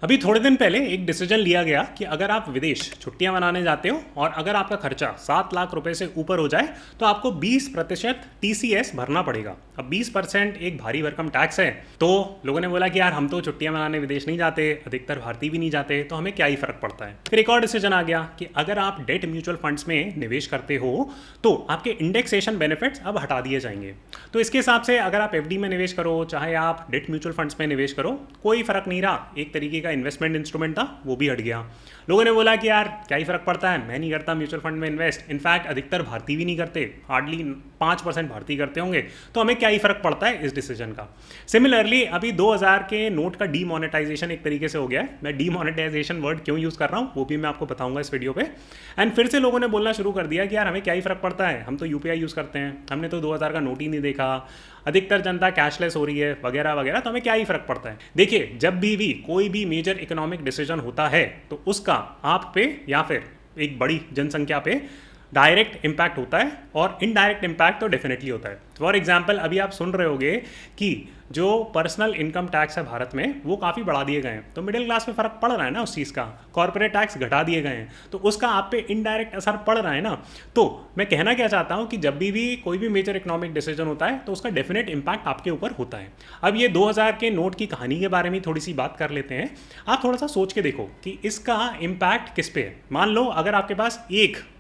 अभी थोड़े दिन पहले एक डिसीजन लिया गया कि अगर आप विदेश छुट्टियां मनाने जाते हो और अगर आपका खर्चा 7 लाख रुपए से ऊपर हो जाए तो आपको 20% TCS भरना पड़ेगा। अब 20% एक भारी भरकम टैक्स है। तो लोगों ने बोला कि यार हम तो छुट्टियां मनाने विदेश नहीं जाते, अधिकतर भारतीय भी नहीं जाते, तो हमें क्या ही फर्क पड़ता है। फिर एक और डिसीजन आ गया कि अगर आप डेट म्यूचुअल फंड्स में निवेश करते हो तो आपके इंडेक्सेशन बेनिफिट्स अब हटा दिए जाएंगे। तो इसके हिसाब से अगर आप FD में निवेश करो चाहे आप डेट म्यूचुअल फंड्स में निवेश करो, कोई फर्क नहीं रहा। एक तरीके का इन्वेस्टमेंट इंस्ट्रूमेंट था वो भी हट गया। लोगों ने बोला कि यार क्या ही फर्क पड़ता है, मैं नहीं करता म्यूचुअल फंड में इन्वेस्ट। इनफैक्ट अधिकतर भारतीय भी नहीं करते, हार्डली 5% भारतीय करते होंगे, तो हमें क्या ही फर्क पड़ता है इस डिसीजन का। सिमिलरली अभी 2000 के नोट का डीमोनेटाइजेशन एक तरीके से हो गया है। मैं डीमोनेटाइजेशन वर्ड क्यों यूज कर रहा हूँ वो भी मैं आपको बताऊंगा इस वीडियो पे। एंड फिर से लोगों ने बोलना शुरू कर दिया कि यार हमें क्या ही फर्क पड़ता है, हम तो UPI यूज करते हैं, हमने तो 2000 का नोट ही नहीं देखा, अधिकतर जनता कैशलेस हो रही है वगैरह वगैरह, तो हमें क्या ही फर्क पड़ता है। देखिए जब भी कोई भी मेजर इकोनॉमिक डिसीजन होता है तो उसका आप पे या फिर एक बड़ी जनसंख्या पे डायरेक्ट इम्पैक्ट होता है और इनडायरेक्ट इम्पैक्ट तो डेफिनेटली होता है। फॉर एग्जाम्पल अभी आप सुन रहे होगे कि जो पर्सनल इनकम टैक्स है भारत में वो काफ़ी बढ़ा दिए गए हैं, तो मिडिल क्लास पे फर्क पड़ रहा है ना उस चीज़ का। कॉर्पोरेट टैक्स घटा दिए गए हैं तो उसका आप पे इनडायरेक्ट असर पड़ रहा है ना। तो मैं कहना क्या चाहता हूँ कि जब भी कोई भी मेजर इकोनॉमिक डिसीजन होता है तो उसका डेफिनेट इम्पैक्ट आपके ऊपर होता है। अब ये 2000 के नोट की कहानी के बारे में थोड़ी सी बात कर लेते हैं। आप थोड़ा सा सोच के देखो कि इसका इम्पैक्ट किस पे है। मान लो अगर आपके पास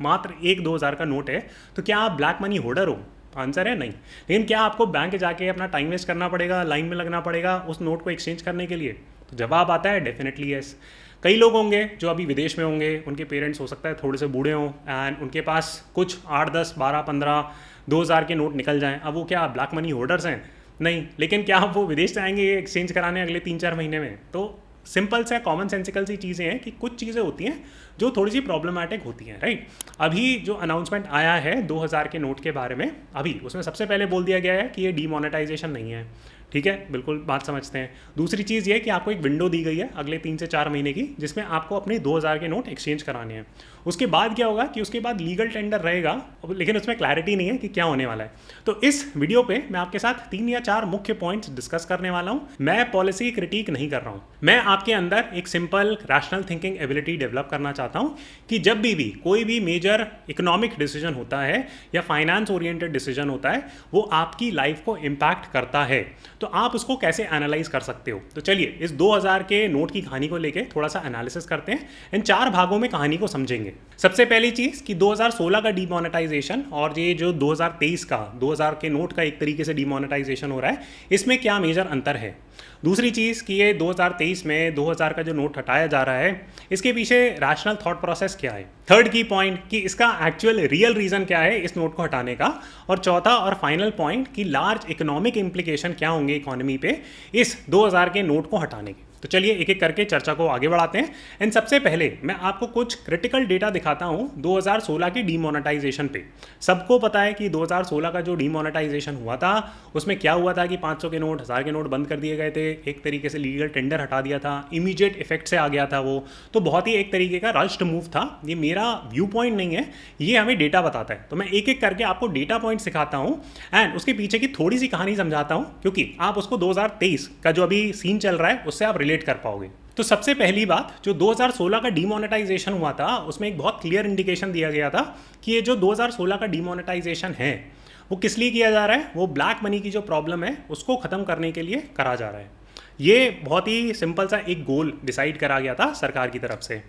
मात्र एक 2000 का नोट है तो क्या आप ब्लैक मनी होल्डर हो? आंसर है नहीं। लेकिन क्या आपको बैंक जाके अपना टाइम वेस्ट करना पड़ेगा, लाइन में लगना पड़ेगा उस नोट को एक्सचेंज करने के लिए? तो जवाब आता है डेफिनेटली यस। कई लोग होंगे जो अभी विदेश में होंगे, उनके पेरेंट्स हो सकता है थोड़े से बूढ़े हों एंड उनके पास कुछ 8, 10, 12, 15, 2000 के नोट निकल जाएं। अब वो क्या ब्लैक मनी होल्डर्स हैं? नहीं। लेकिन क्या वो विदेश जाएंगे एक्सचेंज कराने अगले 3-4 महीने में? तो सिंपल से कॉमन सेंसिकल सी चीज़ें हैं कि कुछ चीज़ें होती हैं जो थोड़ी सी प्रॉब्लमैटिक होती हैं, राइट। अभी जो अनाउंसमेंट आया है 2000 के नोट के बारे में, अभी उसमें सबसे पहले बोल दिया गया है कि ये डीमोनेटाइजेशन नहीं है। ठीक है, बिल्कुल बात समझते हैं। दूसरी चीज़ ये कि आपको एक विंडो दी गई है अगले 3 से 4 महीने की जिसमें आपको अपने 2000 के नोट एक्सचेंज कराने हैं। उसके बाद क्या होगा कि उसके बाद लीगल टेंडर रहेगा, लेकिन उसमें क्लैरिटी नहीं है कि क्या होने वाला है। तो इस वीडियो पे मैं आपके साथ 3 या 4 मुख्य पॉइंट्स डिस्कस करने वाला हूँ। मैं पॉलिसी क्रिटिक नहीं कर रहा हूँ, मैं आपके अंदर एक simple rational thinking ability develop करना चाहता हूँ कि जब भी कोई भी मेजर इकोनॉमिक डिसीजन होता है या फाइनेंस ओरिएंटेड डिसीजन होता है वो आपकी लाइफ को इम्पैक्ट करता है, तो आप उसको कैसे एनालाइज कर सकते हो। तो चलिए इस 2000 के नोट की कहानी को लेके थोड़ा सा एनालिसिस करते हैं। इन 4 भागों में कहानी को समझेंगे। सबसे पहली चीज कि 2016 का डीमोनेटाइजेशन और ये जो 2023 का 2000 के नोट का एक तरीके से डीमोनेटाइजेशन हो रहा है, इसमें क्या मेजर अंतर है। दूसरी चीज़ कि ये 2023 में 2000 का जो नोट हटाया जा रहा है इसके पीछे रैशनल थॉट प्रोसेस क्या है। थर्ड की पॉइंट कि इसका एक्चुअल रियल रीज़न क्या है इस नोट को हटाने का। और चौथा और फाइनल पॉइंट कि लार्ज इकोनॉमिक इम्प्लीकेशन क्या होंगे इकोनॉमी पे इस 2000 के नोट को हटाने के। तो चलिए एक एक करके चर्चा को आगे बढ़ाते हैं। एंड सबसे पहले मैं आपको कुछ क्रिटिकल डेटा दिखाता हूं 2016 की डीमोनेटाइजेशन पे। सबको पता है कि 2016 का जो डीमोनेटाइजेशन हुआ था उसमें क्या हुआ था कि 500 के नोट, 1000 के नोट बंद कर दिए गए थे, एक तरीके से लीगल टेंडर हटा दिया था, इमीडिएट इफेक्ट से आ गया था वो। तो बहुत ही एक तरीके का रश्ड मूव था। ये मेरा व्यू पॉइंट नहीं है, ये हमें डेटा बताता है। तो मैं एक एक करके आपको डेटा पॉइंट सिखाता हूँ एंड उसके पीछे की थोड़ी सी कहानी समझाता हूँ, क्योंकि आप उसको 2023 का जो अभी सीन चल रहा है उससे आप रिलेट कर पाओगे। तो सबसे पहली बात, जो 2016 का डीमोनेटाइजेशन हुआ था उसमें एक बहुत क्लियर इंडिकेशन दिया गया था कि ये जो 2016 का डीमोनेटाइजेशन है वो किस लिए किया जा रहा है, वो ब्लैक मनी की जो प्रॉब्लम है उसको खत्म करने के लिए करा जा रहा है। ये बहुत ही सिंपल सा एक गोल डिसाइड करा गया था सरकार की तरफ से।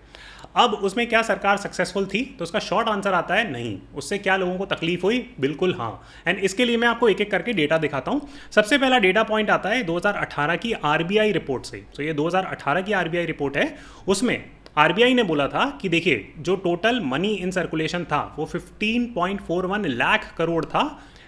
अब उसमें क्या सरकार सक्सेसफुल थी? तो उसका शॉर्ट आंसर आता है नहीं। उससे क्या लोगों को तकलीफ हुई? बिल्कुल हाँ। एंड इसके लिए मैं आपको एक एक करके डेटा दिखाता हूँ। सबसे पहला डेटा पॉइंट आता है 2018 की RBI रिपोर्ट से। तो ये 2018 की RBI रिपोर्ट है। उसमें RBI ने बोला था कि देखिए जो टोटल मनी इन सर्कुलेशन था वो 15.41 लाख करोड़ था।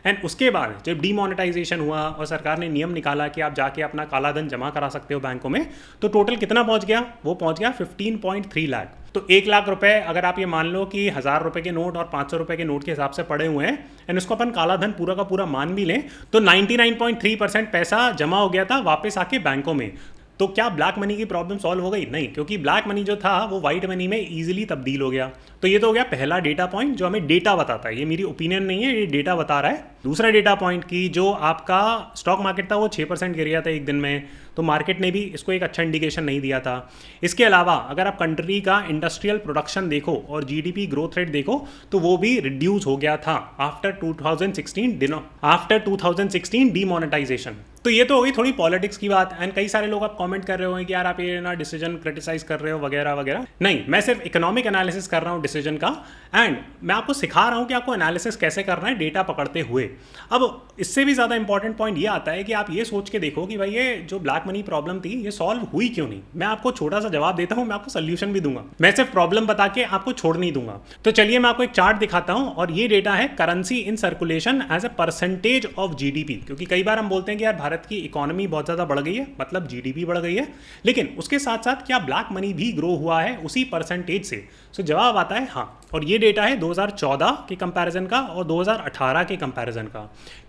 एंड उसके बाद जब डीमोनेटाइजेशन हुआ और सरकार ने नियम निकाला कि आप जाके अपना काला धन जमा करा सकते हो बैंकों में, तो टोटल कितना पहुंच गया? वो पहुंच गया 15.3 लाख। तो 1 लाख रुपए अगर आप ये मान लो कि 1000 रुपए के नोट और 500 रुपए के नोट के हिसाब से पड़े हुए हैं एंड उसको अपन काला धन पूरा का पूरा मान भी लें तो 99.3% पैसा जमा हो गया था वापस आके बैंकों में। तो क्या ब्लैक मनी की प्रॉब्लम सॉल्व हो गई? नहीं, क्योंकि ब्लैक मनी जो था वो व्हाइट मनी में इजीली तब्दील हो गया। तो ये तो हो गया पहला डेटा पॉइंट जो हमें डेटा बताता है। ये मेरी ओपिनियन नहीं है, ये डेटा बता रहा है। दूसरा डेटा पॉइंट की जो आपका स्टॉक मार्केट था वो 6% गिर गया था एक दिन में। तो मार्केट ने भी इसको एक अच्छा इंडिकेशन नहीं दिया था। इसके अलावा अगर आप कंट्री का इंडस्ट्रियल प्रोडक्शन देखो और जीडीपी ग्रोथ रेट देखो तो वो भी रिड्यूस हो गया था आफ्टर 2016 डीमोनेटाइजेशन। तो ये तो हो गई थोड़ी पॉलिटिक्स की बात। एंड कई सारे लोग आप कमेंट कर रहे हो कि यार आप ये ना डिसीजन क्रिटिसाइज कर रहे हो वगैरह वगैरह। नहीं, मैं सिर्फ इकोनॉमिक एनालिसिस कर रहा हूँ डिसीजन का, एंड मैं आपको सिखा रहा हूँ कि आपको एनालिसिस कैसे करना है डेटा पकड़ते हुए। अब इससे भी ज़्यादा इंपॉर्टेंट पॉइंट ये आता है कि आप ये सोच के देखो कि भाई ये जो ब्लैक मनी प्रॉब्लम थी ये सॉल्व हुई क्यों नहीं। मैं आपको छोटा सा जवाब देता हूँ, मैं आपको सोल्यूशन भी दूंगा, मैं सिर्फ प्रॉब्लम बता के आपको छोड़ नहीं दूंगा। तो चलिए मैं आपको एक चार्ट दिखाता हूँ, और ये डेटा है currency in circulation as a percentage of GDP. क्योंकि कई बार हम बोलते हैं कि यार भारत की इकोनॉमी बहुत ज़्यादा बढ़ गई है, मतलब जीडीपी बढ़ गई है, लेकिन उसके साथ साथ क्या ब्लैक मनी भी ग्रो हुआ है उसी परसेंटेज से? सो जवाब आता है हाँ। और ये डेटा है 2014 के कंपैरिजन का और 2018 के कंपैरिजन का,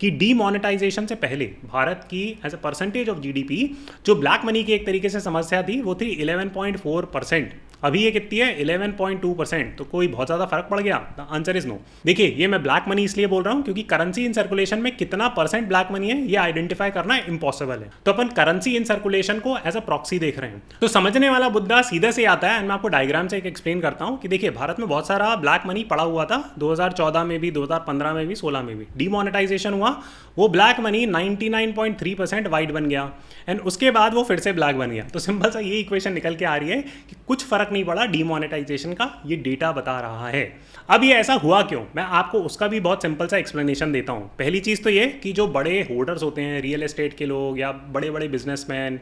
कि डीमोनेटाइजेशन से पहले भारत की as a percentage of GDP जो ब्लैक मनी की एक तरीके से समस्या थी वो थी 11.4%। अभी ये कितनी है? 11.2%। तो कोई बहुत ज़्यादा फर्क पड़ गया? The answer is no. देखिए, ये मैं ब्लैक मनी इसलिए बोल रहा हूँ क्योंकि करेंसी इन सर्कुलेशन में कितना परसेंट ब्लैक मनी है ये आइडेंटिफाई करना इम्पॉसिबल है। तो अपन करेंसी इन सर्कुलेशन को एज अ प्रॉक्सी देख रहे हैं। तो समझने वाला मुद्दा सीधे से आता है, एंड मैं आपको डायग्राम से एक एक्सप्लेन करता हूँ कि देखिए भारत में बहुत सारा ब्लैक मनी पड़ा हुआ था 2014 में भी, 2015 में भी, 16 में भी। डीमोनेटाइजेशन हुआ, वो ब्लैक मनी 99.3% वाइट बन गया, एंड उसके बाद वो फिर से ब्लैक बन गया। तो सिंपल सा ये इक्वेशन निकल के आ रही है कि कुछ फर्क नहीं पड़ा डीमोनेटाइजेशन का, ये डेटा बता रहा है। अब ये ऐसा हुआ क्यों, मैं आपको उसका भी बहुत सिंपल सा एक्सप्लेनेशन देता हूँ। पहली चीज़ तो ये कि जो बड़े होल्डर्स होते हैं, रियल एस्टेट के लोग या बड़े बड़े बिजनेसमैन,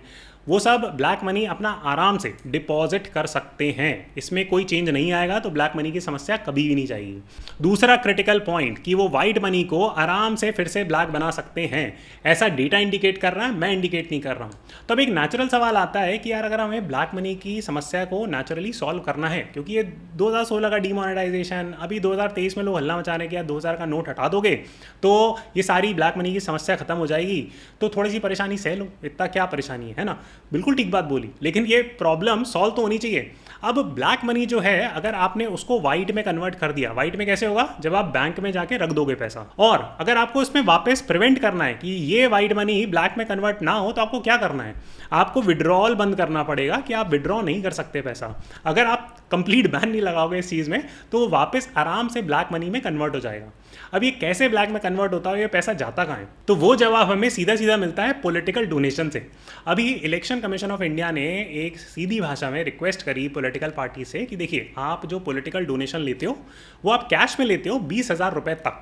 वो सब ब्लैक मनी अपना आराम से डिपॉजिट कर सकते हैं, इसमें कोई चेंज नहीं आएगा, तो ब्लैक मनी की समस्या कभी भी नहीं जाएगी। दूसरा क्रिटिकल पॉइंट कि वो वाइट मनी को आराम से फिर से ब्लैक बना सकते हैं, ऐसा डेटा इंडिकेट कर रहा है, मैं इंडिकेट नहीं कर रहा हूँ। तो अब एक नेचुरल सवाल आता है कि यार अगर हमें ब्लैक मनी की समस्या को नेचुरली सॉल्व करना है, क्योंकि ये 2016 का डीमोनेटाइजेशन, अभी 2023 में लोग हल्ला मचा रहे हैं कि यार 2000 का नोट हटा दोगे तो ये सारी ब्लैक मनी की समस्या खत्म हो जाएगी, तो थोड़ी सी परेशानी सह लो, इतना क्या परेशानी है ना। बिल्कुल ठीक बात बोली, लेकिन ये प्रॉब्लम सॉल्व तो होनी चाहिए। अब ब्लैक मनी जो है अगर आपने उसको वाइट में कन्वर्ट कर दिया, वाइट में कैसे होगा? जब आप बैंक में जाके रख दोगे पैसा, और अगर आपको इसमें वापस प्रिवेंट करना है कि ये वाइट मनी ब्लैक में कन्वर्ट ना हो, तो आपको क्या करना है? आपको विड्रॉल बंद करना पड़ेगा कि आप विड्रॉ नहीं कर सकते पैसा। अगर आप कंप्लीट बैन नहीं लगाओगे इस चीज़ में तो वो वापस आराम से ब्लैक मनी में कन्वर्ट हो जाएगा। अब ये कैसे ब्लैक में कन्वर्ट होता है, ये पैसा जाता कहाँ है? तो वो जवाब हमें सीधा सीधा मिलता है पॉलिटिकल डोनेशन से। अभी इलेक्शन कमीशन ऑफ इंडिया ने एक सीधी भाषा में रिक्वेस्ट करी पॉलिटिकल पार्टी से कि देखिए आप जो पॉलिटिकल डोनेशन लेते हो वो आप कैश में लेते हो 20,000 रुपये तक,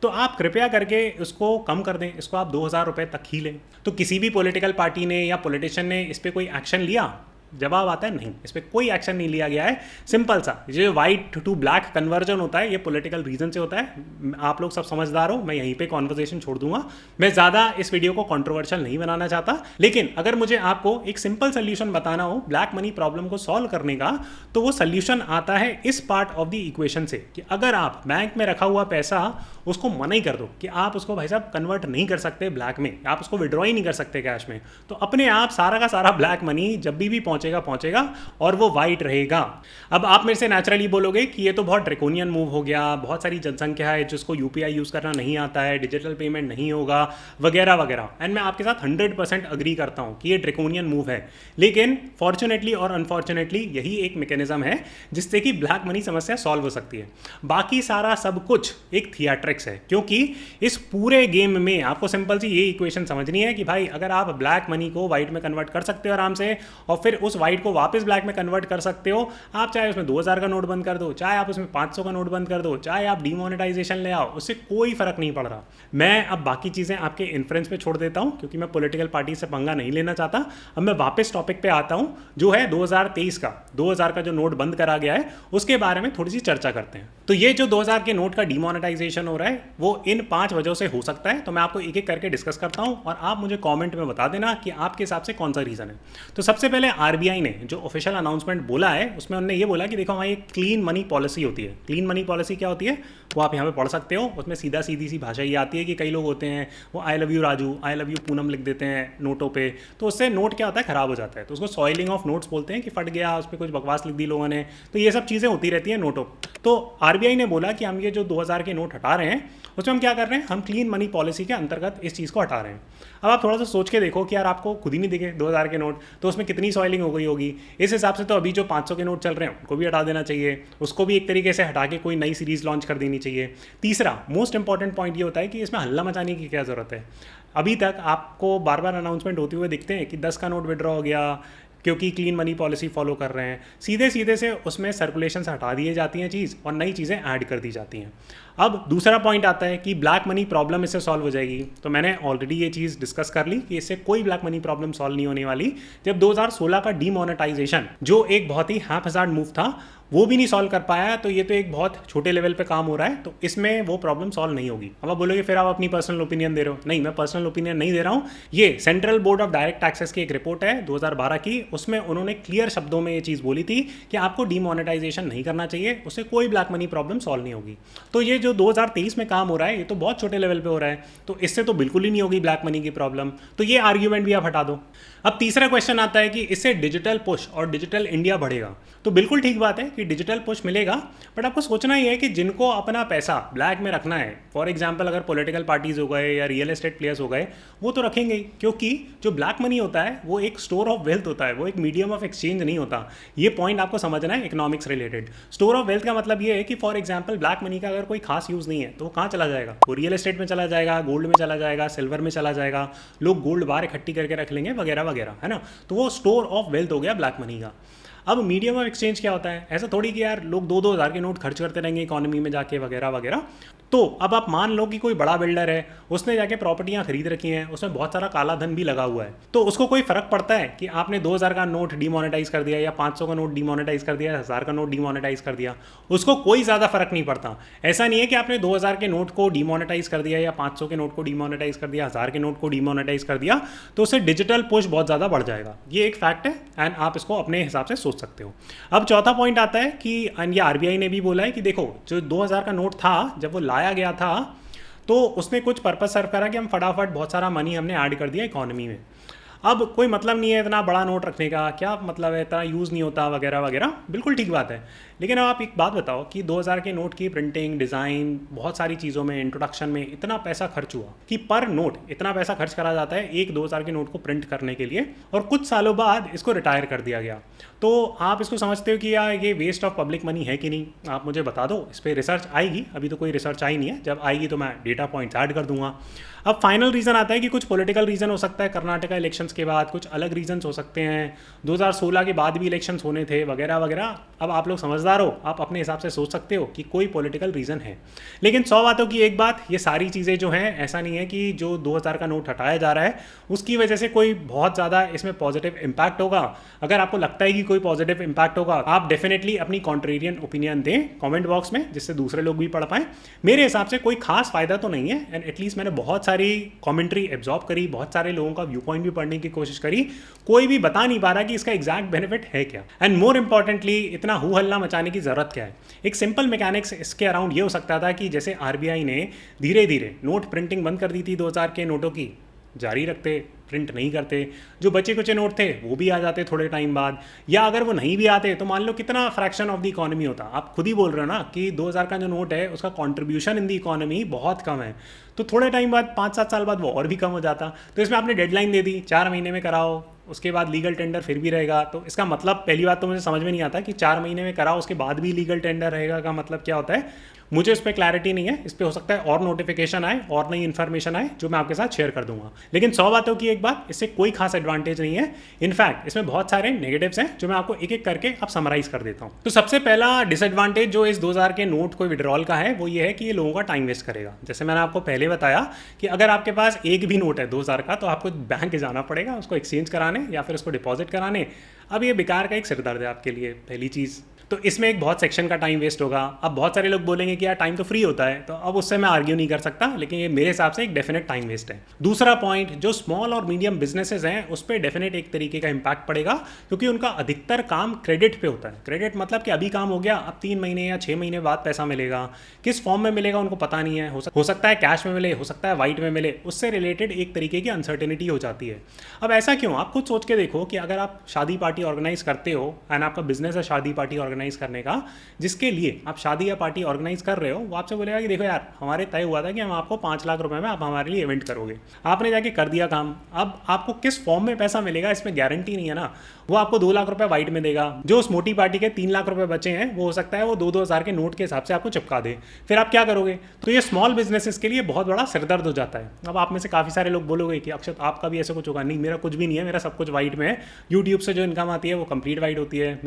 तो आप कृपया करके उसको कम कर दें, इसको आप 2,000 रुपये तक ही लें। तो किसी भी पॉलिटिकल पार्टी ने या पॉलिटिशियन ने इस पर कोई एक्शन लिया? जवाब आता है नहीं, इस पर कोई एक्शन नहीं लिया गया है। सिंपल सा जो वाइट टू ब्लैक कन्वर्जन होता है ये पॉलिटिकल रीजन से होता है। आप लोग सब समझदार हो, मैं यहीं पे कॉन्वर्सेशन छोड़ दूंगा, मैं ज़्यादा इस वीडियो को कंट्रोवर्शियल नहीं बनाना चाहता। लेकिन अगर मुझे आपको एक सिंपल सोल्यूशन बताना हो ब्लैक मनी प्रॉब्लम को सॉल्व करने का, तो वो सोल्यूशन आता है इस पार्ट ऑफ द इक्वेशन से कि अगर आप बैंक में रखा हुआ पैसा उसको मना ही कर दो कि आप उसको भाई साहब कन्वर्ट नहीं कर सकते ब्लैक में, आप उसको विड्रॉ ही नहीं कर सकते कैश में, तो अपने आप सारा का सारा ब्लैक मनी जब भी पहुंचेगा और वो वाइट रहेगा। अब आप मेरे से नेचुरली बोलोगे कि ये तो बहुत ड्रैकोनियन मूव हो गया, बहुत सारी जनसंख्या है जिसको यूपीआई यूज़ करना नहीं आता है, डिजिटल पेमेंट नहीं होगा वगैरह वगैरह। एंड मैं आपके साथ 100% अग्री करता हूँ कि ये ड्रैकोनियन मूव है, लेकिन फॉर्चुनेटली और अनफॉर्चुनेटली यही एक मैकेनिज्म है जिससे कि ब्लैक मनी समस्या सॉल्व हो सकती है। बाकी सारा सब कुछ एक थिएट्रिक्स है, क्योंकि इस पूरे गेम में आपको सिंपल सी ये इक्वेशन समझनी है कि भाई अगर आप ब्लैक मनी को वाइट में कन्वर्ट कर सकते हो आराम से, और फिर उस वाइट को वापस ब्लैक में कन्वर्ट कर सकते हो, आप चाहे उसमें 2000 का नोट बंद कर दो, चाहे आप उसमें 500 का नोट बंद कर दो, चाहे आप डीमोनेटाइजेशन ले आओ, उससे कोई फर्क नहीं पड़ रहा। मैं अब बाकी चीज़ें आपके इन्फ्लुएंस पे छोड़ देता हूँ क्योंकि मैं पॉलिटिकल पार्टी से पंगा नहीं लेना चाहता। अब मैं वापस टॉपिक पे आता हूँ जो है 2023 का 2000 का जो नोट बंद करा गया है उसके बारे में थोड़ी सी चर्चा करते हैं। तो ये जो 2000 के नोट का डीमोनेटाइजेशन हो रहा है वो इन 5 वजहों से हो सकता है। तो मैं आपको एक एक करके डिस्कस करता हूँ और आप मुझे कमेंट में बता देना कि आपके हिसाब से कौन सा रीज़न है। तो सबसे पहले आरबीआई ने जो ऑफिशियल अनाउंसमेंट बोला है उसमें उन्होंने ये बोला कि देखो हमारी एक क्लीन मनी पॉलिसी होती है। क्लीन मनी पॉलिसी क्या होती है वो आप यहाँ पे पढ़ सकते हो। उसमें सीधी सी भाषा ये आती है कि कई लोग होते हैं वो I love you Raju, I love you Poonam लिख देते हैं नोटों पे, तो उससे नोट क्या होता है खराब हो जाता है, तो उसको सॉइलिंग ऑफ नोट्स बोलते हैं कि फट गया, उस पर कुछ बकवास लिख दी लोगों ने, तो ये सब चीज़ें होती रहती हैं नोटों। तो आरबीआई ने बोला कि हम ये जो 2000 के नोट हटा रहे हैं उसमें हम क्या कर रहे हैं, हम क्लीन मनी पॉलिसी के अंतर्गत इस चीज़ को हटा रहे हैं। अब आप थोड़ा सा सोच के देखो कि यार आपको खुद ही नहीं दिखे 2000 के नोट, तो उसमें कितनी सॉइलिंग हो गई होगी। इस हिसाब से तो अभी जो 500 के नोट चल रहे हैं उनको भी हटा देना चाहिए, उसको भी एक तरीके से हटा के कोई नई सीरीज़ लॉन्च कर देनी चाहिए। तीसरा मोस्ट इंपॉर्टेंट पॉइंट ये होता है कि इसमें हल्ला मचाने की क्या ज़रूरत है। अभी तक आपको बार बार अनाउंसमेंट होते हुए दिखते हैं कि 10 का नोट विड्रॉ हो गया क्योंकि क्लीन मनी पॉलिसी फॉलो कर रहे हैं। सीधे सीधे से उसमें सर्कुलेशन से हटा दिए जाती हैं चीज़ और नई चीज़ें ऐड कर दी जाती हैं। अब दूसरा पॉइंट आता है कि ब्लैक मनी प्रॉब्लम इससे सॉल्व हो जाएगी। तो मैंने ऑलरेडी ये चीज़ डिस्कस कर ली कि इससे कोई ब्लैक मनी प्रॉब्लम सॉल्व नहीं होने वाली। जब 2016 का डीमोनेटाइजेशन जो एक बहुत ही हैपहज़ार्ड मूव था वो भी नहीं सॉल्व कर पाया, तो ये तो एक बहुत छोटे लेवल पे काम हो रहा है, तो इसमें वो प्रॉब्लम सॉल्व नहीं होगी। अब आप बोलोगे फिर आप अपनी पर्सनल ओपिनियन दे रहे हो। नहीं, मैं पर्सनल ओपिनियन नहीं दे रहा हूँ। ये central board of direct taxes की एक रिपोर्ट है 2012 की, उसमें उन्होंने क्लियर शब्दों में ये चीज़ बोली थी कि आपको डीमोनेटाइजेशन नहीं करना चाहिए, उससे कोई ब्लैक मनी प्रॉब्लम सॉल्व नहीं होगी। तो ये जो 2023 में काम हो रहा है ये तो बहुत छोटे लेवल पे हो रहा है, तो इससे तो बिल्कुल ही नहीं होगी ब्लैक मनी की प्रॉब्लम। तो ये आर्ग्यूमेंट भी आप हटा दो। अब तीसरा क्वेश्चन आता है कि इससे डिजिटल पुश और डिजिटल इंडिया बढ़ेगा। तो बिल्कुल ठीक बात है कि डिजिटल पुश मिलेगा, बट आपको सोचना ही है कि जिनको अपना पैसा ब्लैक में रखना है, फॉर एग्जांपल अगर पॉलिटिकल पार्टीज हो गए या रियल एस्टेट प्लेयर्स हो गए, वो तो रखेंगे ही, क्योंकि जो ब्लैक मनी होता है वो एक स्टोर ऑफ वेल्थ होता है, वो एक मीडियम ऑफ एक्सचेंज नहीं होता। ये पॉइंट आपको समझना है economics related. Store of wealth का मतलब ये है कि फॉर एग्जाम्पल ब्लैक मनी का अगर कोई खास यूज़ नहीं है तो वो कहाँ चला जाएगा, वो रियल एस्टेट में चला जाएगा, गोल्ड में चला जाएगा, सिल्वर में चला जाएगा, लोग गोल्ड बार इकट्ठी करके रख लेंगे वगैरह वगैरह, है ना। तो वो स्टोर ऑफ वेल्थ हो गया ब्लैक मनी का। अब मीडियम ऑफ एक्सचेंज क्या होता है, ऐसा थोड़ी कि यार लोग 2-2 हज़ार के नोट खर्च करते रहेंगे इकोनॉमी में जाके वगैरह वगैरह। तो अब आप मान लो कि कोई बड़ा बिल्डर है, उसने जाके प्रॉपर्टियां खरीद रखी हैं, उसमें बहुत सारा काला धन भी लगा हुआ है, तो उसको कोई फर्क पड़ता है कि आपने 2000 का नोट डिमोनेटाइज कर दिया या 500 का नोट डिमोनेटाइज कर दिया, 1000 का नोट डिमोनेटाइज कर दिया, उसको कोई ज़्यादा फर्क नहीं पड़ता। ऐसा नहीं है कि आपने 2000 के नोट को डिमोनेटाइज कर दिया या 500 के नोट को डिमोनेटाइज कर दिया, 1000 के नोट को डिमोनेटाइज कर दिया तो उससे डिजिटल पुश बहुत ज़्यादा बढ़ जाएगा। ये एक फैक्ट है एंड आप इसको अपने हिसाब से सोच सकते हो। अब चौथा पॉइंट आता है कि ये आरबीआई ने भी बोला है कि देखो जो 2000 का नोट था जब वो लाया गया था तो उसने कुछ पर्पस सर्व करा कि हम फटाफट बहुत सारा मनी हमने ऐड कर दिया इकोनॉमी में। अब कोई मतलब नहीं है इतना बड़ा नोट रखने का, क्या मतलब है, इतना यूज़ नहीं होता वगैरह वगैरह, बिल्कुल ठीक बात है। लेकिन अब आप एक बात बताओ कि 2000 के नोट की प्रिंटिंग, डिज़ाइन, बहुत सारी चीज़ों में, इंट्रोडक्शन में इतना पैसा खर्च हुआ कि पर नोट इतना पैसा खर्च करा जाता है एक 2000 के नोट को प्रिंट करने के लिए, और कुछ सालों बाद इसको रिटायर कर दिया गया। तो आप इसको समझते हो कि यार ये वेस्ट ऑफ पब्लिक मनी है कि नहीं, आप मुझे बता दो। इस पर रिसर्च आएगी, अभी तो कोई रिसर्च आई नहीं है, जब आएगी तो मैं डेटा पॉइंट्स ऐड कर दूंगा। अब फाइनल रीज़न आता है कि कुछ पॉलिटिकल रीज़न हो सकता है कर्नाटका इलेक्शंस के बाद, कुछ अलग रीजन्स हो सकते हैं, 2016 के बाद भी इलेक्शंस होने थे वगैरह वगैरह। अब आप लोग समझदार हो, आप अपने हिसाब से सोच सकते हो कि कोई पॉलिटिकल रीज़न है। लेकिन 100 बातों की एक बात, ये सारी चीज़ें जो हैं, ऐसा नहीं है कि जो 2000 का नोट हटाया जा रहा है उसकी वजह से कोई बहुत ज़्यादा इसमें पॉजिटिव इम्पैक्ट होगा। अगर आपको लगता है कि कोई पॉजिटिव इम्पैक्ट होगा, आप डेफिनेटली अपनी कॉन्ट्रेरियन ओपिनियन दें कमेंट बॉक्स में, जिससे दूसरे लोग भी पढ़ पाएँ। मेरे हिसाब से कोई खास फ़ायदा तो नहीं है, एंड एटलीस्ट मैंने बहुत सारी कमेंट्री एब्जॉर्ब करी, बहुत सारे लोगों का व्यू पॉइंट भी पढ़ने की कोशिश करी, कोई भी बता नहीं पा रहा कि इसका एग्जैक्ट बेनिफिट है क्या, एंड मोर इंपॉर्टेंटली इतना हू हल्ला मचाने की ज़रूरत क्या है। एक सिंपल मैकेनिक्स इसके अराउंड ये हो सकता था कि जैसे आरबीआई ने धीरे धीरे नोट प्रिंटिंग बंद कर दी थी 2000 के नोटों की, जारी रखते, प्रिंट नहीं करते, जो बचे कुचे नोट थे वो भी आ जाते थोड़े टाइम बाद, या अगर वो नहीं भी आते तो मान लो कितना फ्रैक्शन ऑफ द इकोनॉमी होता। आप खुद ही बोल रहे हो ना कि 2000 का जो नोट है उसका कंट्रीब्यूशन इन द इकोनॉमी बहुत कम है, तो थोड़े टाइम बाद 5-7 साल बाद वो और भी कम हो जाता। तो इसमें आपने डेडलाइन दे दी 4 महीने में कराओ, उसके बाद लीगल टेंडर फिर भी रहेगा। तो इसका मतलब पहली बात तो मुझे समझ में नहीं आता कि 4 महीने में कराओ उसके बाद भी लीगल टेंडर रहेगा का मतलब क्या होता है। मुझे इस पर क्लैरिटी नहीं है, इस पर हो सकता है और नोटिफिकेशन आए और नई इन्फॉर्मेशन आए जो मैं आपके साथ शेयर कर दूंगा। लेकिन 100 बातों की एक बात, इससे कोई खास एडवांटेज नहीं है। इनफैक्ट इसमें बहुत सारे नेगेटिव्स हैं जो मैं आपको एक एक करके अब समराइज कर देता हूँ। तो सबसे पहला डिसएडवांटेज जो इस 2000 के नोट को विड्रॉल का है वो ये है कि ये लोगों का टाइम वेस्ट करेगा। जैसे मैंने आपको पहले बताया कि अगर आपके पास एक भी नोट है 2000 का तो आपको बैंक जाना पड़ेगा उसको एक्सचेंज कराने या फिर उसको डिपॉजिट कराने। अब ये बेकार का एक सिरदर्द है आपके लिए, पहली चीज़। तो इसमें एक बहुत सेक्शन का टाइम वेस्ट होगा। अब बहुत सारे लोग बोलेंगे कि यार टाइम तो फ्री होता है, तो अब उससे मैं आर्ग्यू नहीं कर सकता, लेकिन ये मेरे हिसाब से एक डेफिनेट टाइम वेस्ट है। दूसरा पॉइंट, जो स्मॉल और मीडियम बिजनेसेस हैं उस पर डेफिनेट एक तरीके का इंपैक्ट पड़ेगा, क्योंकि उनका अधिकतर काम क्रेडिट पे होता है। क्रेडिट मतलब कि अभी काम हो गया, अब 3 महीने या 6 महीने बाद पैसा मिलेगा, किस फॉर्म में मिलेगा उनको पता नहीं है, हो सकता है कैश में मिले, हो सकता है वाइट में मिले, उससे रिलेटेड एक तरीके की अनसर्टेनिटी हो जाती है। अब ऐसा क्यों, आप खुद सोच के देखो कि अगर आप शादी पार्टी ऑर्गेनाइज करते हो एंड आपका बिजनेस है शादी पार्टी ऑर्गेनाइज ऑर्गेनाइज करने का, जिसके लिए आप शादी या पार्टी ऑर्गेनाइज कर रहे हो, वो आपसे बोलेगा कि देखो यार हमारे तय हुआ था कि हम आपको 5 लाख रुपए में आप हमारे लिए इवेंट करोगे, आपने जाके कर दिया काम। अब आपको किस फॉर्म में पैसा मिलेगा इसमें गारंटी नहीं है ना। वो आपको 2 लाख रुपए वाइट में देगा, जो उस मोटी पार्टी के 3 लाख रुपए बचे हैं वो हो सकता है वो 2-2 हज़ार के नोट के हिसाब से आपको चिपका दे। फिर आप क्या करोगे? तो ये स्मॉल बिजनेसेस के लिए बहुत बड़ा सिरदर्द हो जाता है। अब आप में से काफ़ी सारे लोग बोलोगे कि अक्षत आपका भी ऐसा कुछ होगा। नहीं, मेरा कुछ भी नहीं है, मेरा सब कुछ वाइट में है। यूट्यूब से जो इनकम आती है वो कंप्लीट वाइट होती है।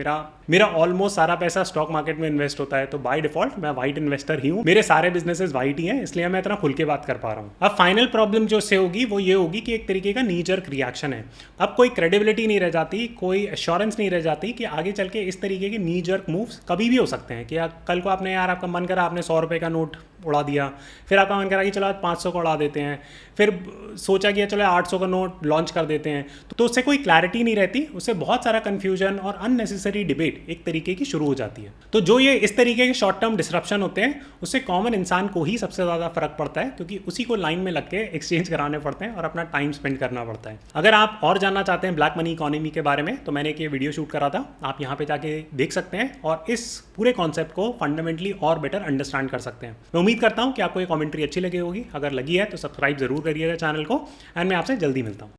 मेरा ऑलमोस्ट सारा पैसा स्टॉक मार्केट में इन्वेस्ट होता है, तो बाय डिफॉल्ट मैं वाइट इन्वेस्टर ही हूँ। मेरे सारे बिजनेसेस वाइट ही हैं, इसलिए मैं इतना खुल के बात कर पा रहा हूँ। अब फाइनल प्रॉब्लम जो से होगी वो ये होगी कि एक तरीके का नी जर्क रिएक्शन है। अब कोई क्रेडिबिलिटी नहीं रह जाती, कोई एश्योरेंस नहीं रह जाती कि आगे चल के इस तरीके के नी जर्क मूव्स कभी भी हो सकते हैं। कि कल को आपने यार आपका मन करा आपने 100 रुपये का नोट उड़ा दिया, फिर आपका मन करा कि चलो आज 500 का उड़ा देते हैं, फिर सोचा कि चलो 800 का नोट लॉन्च कर देते हैं, तो उससे कोई क्लैरिटी नहीं रहती, उससे बहुत सारा कन्फ्यूजन और अननेसेसरी डिबेट एक तरीके की शुरू हो जाती है। तो जो ये इस तरीके के शॉर्ट टर्म डिसरप्शन होते हैं उससे कॉमन इंसान को ही सबसे ज़्यादा फर्क पड़ता है, क्योंकि उसी को लाइन में लग के एक्सचेंज कराने पड़ते हैं और अपना टाइम स्पेंड करना पड़ता है। अगर आप और जानना चाहते हैं ब्लैक मनी इकोनॉमी के बारे में, तो मैंने एक ये वीडियो शूट करा था, आप यहाँ पे जाके देख सकते हैं और इस पूरे कॉन्सेप्ट को फंडामेंटली और बेटर अंडरस्टैंड कर सकते हैं। मैं उम्मीद करता हूँ कि आपको ये कमेंट्री अच्छी लगी होगी। अगर लगी है तो सब्सक्राइब जरूर करिएगा चैनल को, एंड मैं आपसे जल्दी मिलता हूँ।